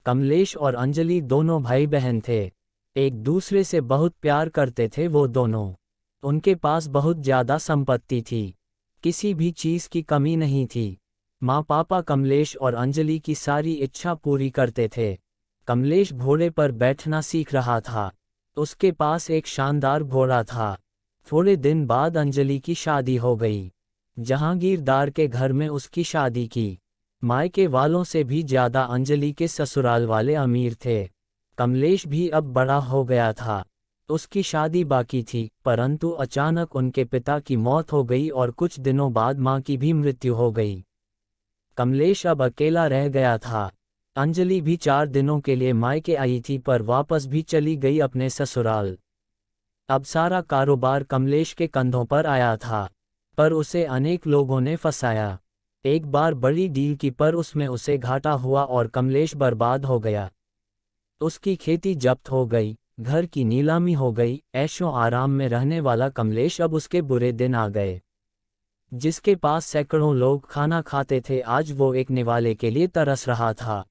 कमलेश और अंजलि दोनों भाई बहन थे। एक दूसरे से बहुत प्यार करते थे वो दोनों। उनके पास बहुत ज़्यादा संपत्ति थी, किसी भी चीज़ की कमी नहीं थी। माँ पापा कमलेश और अंजलि की सारी इच्छा पूरी करते थे। कमलेश घोड़े पर बैठना सीख रहा था। उसके पास एक शानदार घोड़ा था। थोड़े दिन बाद अंजलि की शादी हो गई। जहांगीरदार के घर में उसकी शादी की। मायके वालों से भी ज़्यादा अंजलि के ससुराल वाले अमीर थे। कमलेश भी अब बड़ा हो गया था। उसकी शादी बाकी थी, परंतु अचानक उनके पिता की मौत हो गई और कुछ दिनों बाद मां की भी मृत्यु हो गई। कमलेश अब अकेला रह गया था। अंजलि भी 4 दिनों के लिए मायके आई थी पर वापस भी चली गई अपने ससुराल। अब सारा कारोबार कमलेश के कंधों पर आया था, पर उसे अनेक लोगों ने फंसाया। एक बार बड़ी डील की पर उसमें उसे घाटा हुआ और कमलेश बर्बाद हो गया। उसकी खेती जब्त हो गई, घर की नीलामी हो गई। ऐशो आराम में रहने वाला कमलेश अब उसके बुरे दिन आ गए। जिसके पास सैकड़ों लोग खाना खाते थे आज वो एक निवाले के लिए तरस रहा था।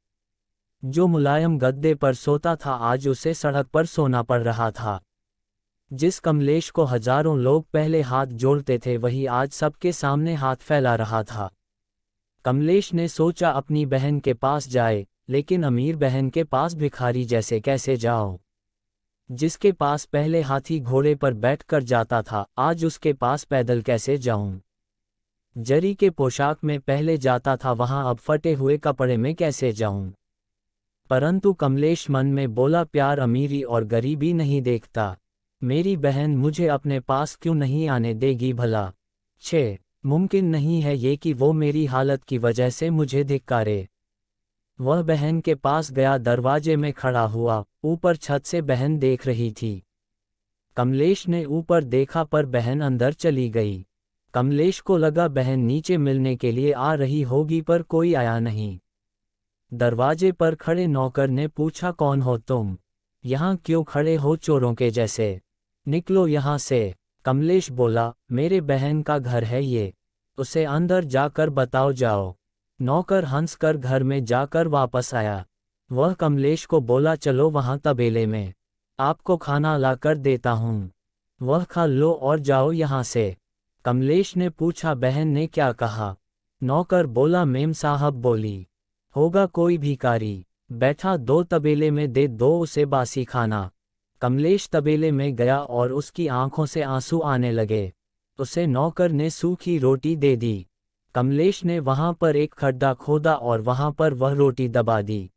जो मुलायम गद्दे पर सोता था आज उसे सड़क पर सोना पड़ रहा था। जिस कमलेश को हजारों लोग पहले हाथ जोड़ते थे वही आज सबके सामने हाथ फैला रहा था। कमलेश ने सोचा अपनी बहन के पास जाए, लेकिन अमीर बहन के पास भिखारी जैसे कैसे जाओ। जिसके पास पहले हाथी घोड़े पर बैठकर जाता था आज उसके पास पैदल कैसे जाऊं। जरी के पोशाक में पहले जाता था वहां अब फटे हुए कपड़े में कैसे जाऊं। परंतु कमलेश मन में बोला प्यार अमीरी और गरीबी नहीं देखता। मेरी बहन मुझे अपने पास क्यों नहीं आने देगी भला। 6 मुमकिन नहीं है ये कि वो मेरी हालत की वजह से मुझे धिक्कारे। वह बहन के पास गया, दरवाजे में खड़ा हुआ। ऊपर छत से बहन देख रही थी। कमलेश ने ऊपर देखा पर बहन अंदर चली गई। कमलेश को लगा बहन नीचे मिलने के लिए आ रही होगी पर कोई आया नहीं। दरवाजे पर खड़े नौकर ने पूछा कौन हो तुम, यहाँ क्यों खड़े हो चोरों के जैसे, निकलो यहाँ से। कमलेश बोला मेरे बहन का घर है ये, उसे अंदर जाकर बताओ जाओ। नौकर हंसकर घर में जाकर वापस आया। वह कमलेश को बोला चलो वहाँ तबेले में, आपको खाना लाकर देता हूँ, वह खा लो और जाओ यहाँ से। कमलेश ने पूछा बहन ने क्या कहा। नौकर बोला मेम साहब बोली होगा कोई भिखारी बैठा, दो तबेले में दे दो उसे बासी खाना। कमलेश तबेले में गया और उसकी आंखों से आंसू आने लगे। उसे नौकर ने सूखी रोटी दे दी। कमलेश ने वहां पर एक खड्डा खोदा और वहां पर वह रोटी दबा दी।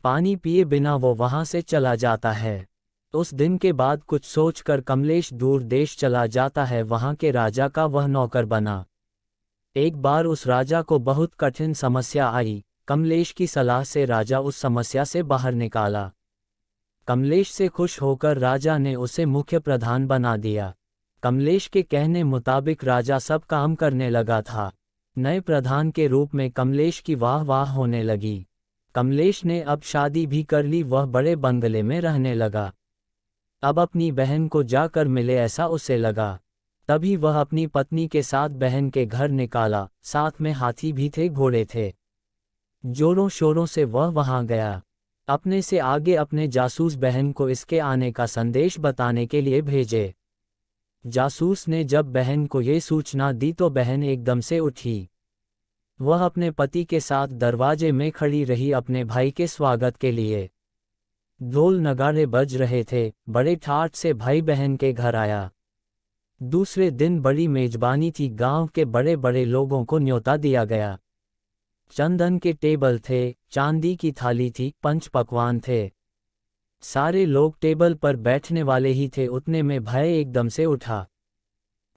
पानी पिए बिना वो वहां से चला जाता है। उस दिन के बाद कुछ सोचकर कमलेश दूर देश चला जाता है, वहां के राजा का वह नौकर बना। एक बार उस राजा को बहुत कठिन समस्या आई। कमलेश की सलाह से राजा उस समस्या से बाहर निकाला। कमलेश से खुश होकर राजा ने उसे मुख्य प्रधान बना दिया। कमलेश के कहने मुताबिक राजा सब काम करने लगा था। नए प्रधान के रूप में कमलेश की वाह वाह होने लगी। कमलेश ने अब शादी भी कर ली, वह बड़े बंगले में रहने लगा। अब अपनी बहन को जाकर मिले ऐसा उसे लगा। तभी वह अपनी पत्नी के साथ बहन के घर निकाला, साथ में हाथी भी थे, घोड़े थे। जोरों शोरों से वह वहां गया। अपने से आगे अपने जासूस बहन को इसके आने का संदेश बताने के लिए भेजे। जासूस ने जब बहन को ये सूचना दी तो बहन एकदम से उठी। वह अपने पति के साथ दरवाजे में खड़ी रही अपने भाई के स्वागत के लिए। ढोल नगाड़े बज रहे थे, बड़े ठाठ से भाई बहन के घर आया। दूसरे दिन बड़ी मेजबानी थी, गांव के बड़े बड़े लोगों को न्योता दिया गया। चंदन के टेबल थे, चांदी की थाली थी, पंच पकवान थे। सारे लोग टेबल पर बैठने वाले ही थे। उतने में भय एकदम से उठा।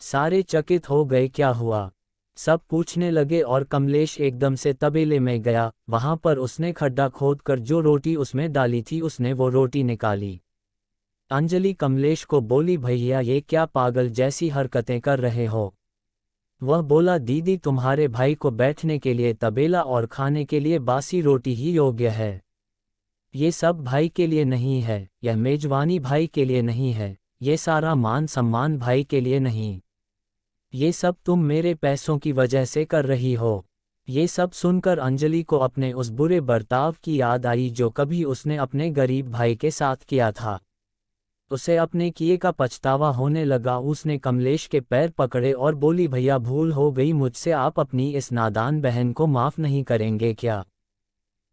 सारे चकित हो गए, क्या हुआ? सब पूछने लगे और कमलेश एकदम से तबेले में गया। वहां पर उसने खड्डा खोदकर जो रोटी उसमें डाली थी उसने वो रोटी निकाली। अंजलि कमलेश को बोली भैया ये क्या पागल जैसी हरकतें कर रहे हो? वह बोला दीदी तुम्हारे भाई को बैठने के लिए तबेला और खाने के लिए बासी रोटी ही योग्य है। ये सब भाई के लिए नहीं है, यह मेजबानी भाई के लिए नहीं है, ये सारा मान सम्मान भाई के लिए नहीं। ये सब तुम मेरे पैसों की वजह से कर रही हो। ये सब सुनकर अंजलि को अपने उस बुरे बर्ताव की याद आई जो कभी उसने अपने गरीब भाई के साथ किया था। उसे अपने किए का पछतावा होने लगा। उसने कमलेश के पैर पकड़े और बोली, भैया भूल हो गई मुझसे, आप अपनी इस नादान बहन को माफ़ नहीं करेंगे क्या?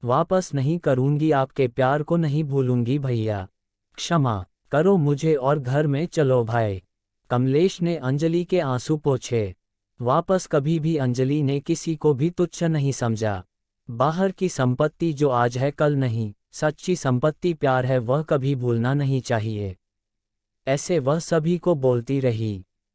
वापस नहीं करूंगी, आपके प्यार को नहीं भूलूंगी भैया, क्षमा करो मुझे और घर में चलो भाई। कमलेश ने अंजलि के आंसू पोंछे। वापस कभी भी अंजलि ने किसी को भी तुच्छ नहीं समझा। बाहर की संपत्ति जो आज है कल नहीं, सच्ची संपत्ति प्यार है, वह कभी भूलना नहीं चाहिए। ऐसे वह सभी को बोलती रही।